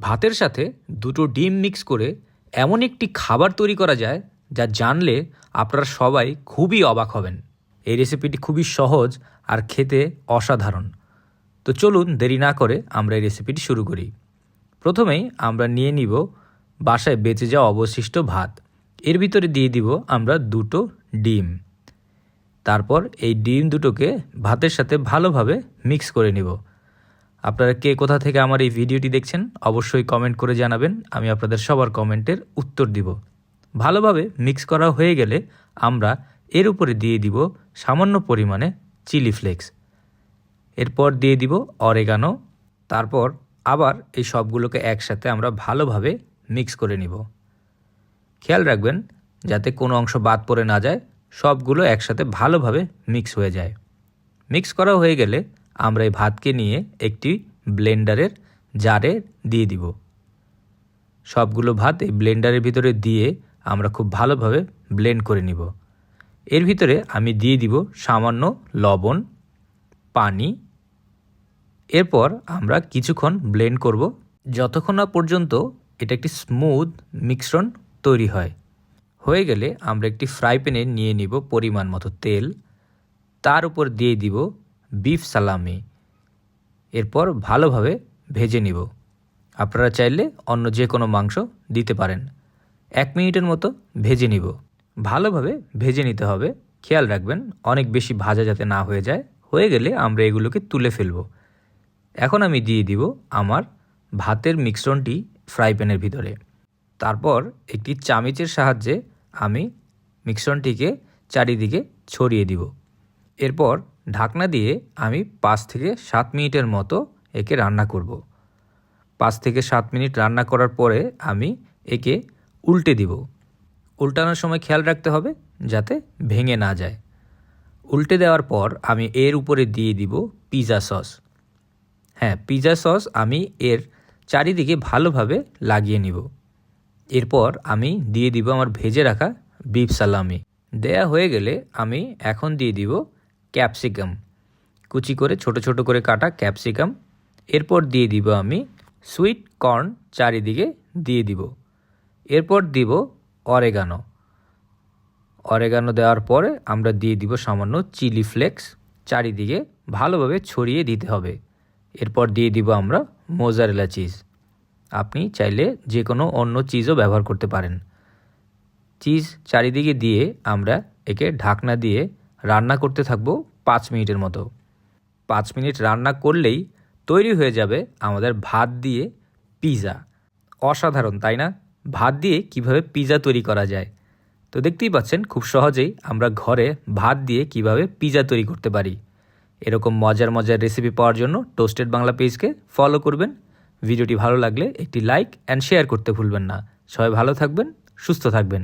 ভাতের সাথে দুটো ডিম মিক্স করে এমন একটি খাবার তৈরি করা যায় যা জানলে আপনারা সবাই খুবই অবাক হবেন। এই রেসিপিটি খুবই সহজ আর খেতে অসাধারণ। তো চলুন দেরি না করে আমরা এই রেসিপিটি শুরু করি। প্রথমেই আমরা নিয়ে নিব বাসায় বেঁচে যাওয়া অবশিষ্ট ভাত। এর ভিতরে দিয়ে দিব আমরা দুটো ডিম। তারপর এই ডিম দুটোকে ভাতের সাথে ভালোভাবে মিক্স করে নিব। আপনারা কে কোথা থেকে আমার এই ভিডিওটি দেখছেন অবশ্যই কমেন্ট করে জানাবেন, আমি আপনাদের সবার কমেন্টের উত্তর দিব। ভালোভাবে মিক্স করা হয়ে গেলে আমরা এর উপরে দিয়ে দিব সামান্য পরিমাণে চিলি ফ্লেক্স, এরপর দিয়ে দিব অরেগানো। তারপর আবার এই সবগুলোকে একসাথে আমরা ভালোভাবে মিক্স করে নিব। খেয়াল রাখবেন যাতে কোনো অংশ বাদ পড়ে না যায়, সবগুলো একসাথে ভালোভাবে মিক্স হয়ে যায়। মিক্স করা হয়ে গেলে আমরা এই ভাতকে নিয়ে একটি ব্লেন্ডারের জারে দিয়ে দিব। সবগুলো ভাত এই ব্লেন্ডারের ভিতরে দিয়ে আমরা খুব ভালোভাবে ব্লেন্ড করে নিব। এর ভিতরে আমি দিয়ে দিব সামান্য লবণ, পানি। এরপর আমরা কিছুক্ষণ ব্লেন্ড করব যতক্ষণ না পর্যন্ত এটা একটি স্মুথ মিশ্রণ তৈরি হয়। হয়ে গেলে আমরা একটি ফ্রাই প্যানে নিয়ে নিব পরিমাণ মতো তেল, তার উপর দিয়ে দিব বিফ সালামি। এরপর ভালোভাবে ভেজে নিব। আপনারা চাইলে অন্য যে কোনো মাংস দিতে পারেন। 1 মিনিটের মতো ভেজে নিব। ভালোভাবে ভেজে নিতে হবে, খেয়াল রাখবেন অনেক বেশি ভাজা যাতে না হয়ে যায়। হয়ে গেলে আমরা এগুলোকে তুলে ফেলব। এখন আমি দিয়ে দিব আমার ভাতের মিশ্রণটি ফ্রাই প্যানের ভিতরে। তারপর একটি চামচের সাহায্যে আমি মিশ্রণটিকে চারিদিকে ছড়িয়ে দিব। এরপর ঢাকনা দিয়ে আমি 5 থেকে 7 মিনিটের মতো একে রান্না করব। 5 থেকে 7 মিনিট রান্না করার পরে আমি একে উল্টে দিব। উল্টানোর সময় খেয়াল রাখতে হবে যাতে ভেঙে না যায়। উল্টে দেওয়ার পর আমি এর উপরে দিয়ে দিব পিৎজা সস। হ্যাঁ, পিৎজা সস আমি এর চারিদিকে ভালোভাবে লাগিয়ে নিব। এরপর আমি দিয়ে দিব আমার ভেজে রাখা বিফ সালামি। দেয়া হয়ে গেলে আমি এখন দিয়ে দিব ক্যাপসিকাম, কুচি করে ছোট ছোট করে কাটা ক্যাপসিকাম। এরপর দিয়ে দিব আমি সুইট কর্ন, চারিদিকে দিয়ে দিব। এরপর দিব অরেগানো। অরেগানো দেওয়ার পরে আমরা দিয়ে দিব সামান্য চিলি ফ্লেক্স, চারিদিকে ভালোভাবে ছড়িয়ে দিতে হবে। এরপর দিয়ে দিব আমরা মোজারেলা চিজ। আপনি চাইলে যে কোনো অন্য চিজও ব্যবহার করতে পারেন। চিজ চারিদিকে দিয়ে আমরা একে ঢাকনা দিয়ে রান্না করতে থাকব 5 মিনিটের মতো। 5 মিনিট রান্না করলেই তৈরি হয়ে যাবে আমাদের ভাত দিয়ে পিৎজা। অসাধারণ তাই না? ভাত দিয়ে কিভাবে পিৎজা তৈরি করা যায়। তো দেখতেই পাচ্ছেন খুব সহজেই আমরা ঘরে ভাত দিয়ে কিভাবে পিৎজা তৈরি করতে পারি। এরকম মজার মজার রেসিপি পাওয়ার জন্য টোস্টেড বাংলা পেজকে ফলো করবেন। ভিডিওটি ভালো লাগলে একটি লাইক অ্যান্ড শেয়ার করতে ভুলবেন না। সবাই ভালো থাকবেন, সুস্থ থাকবেন।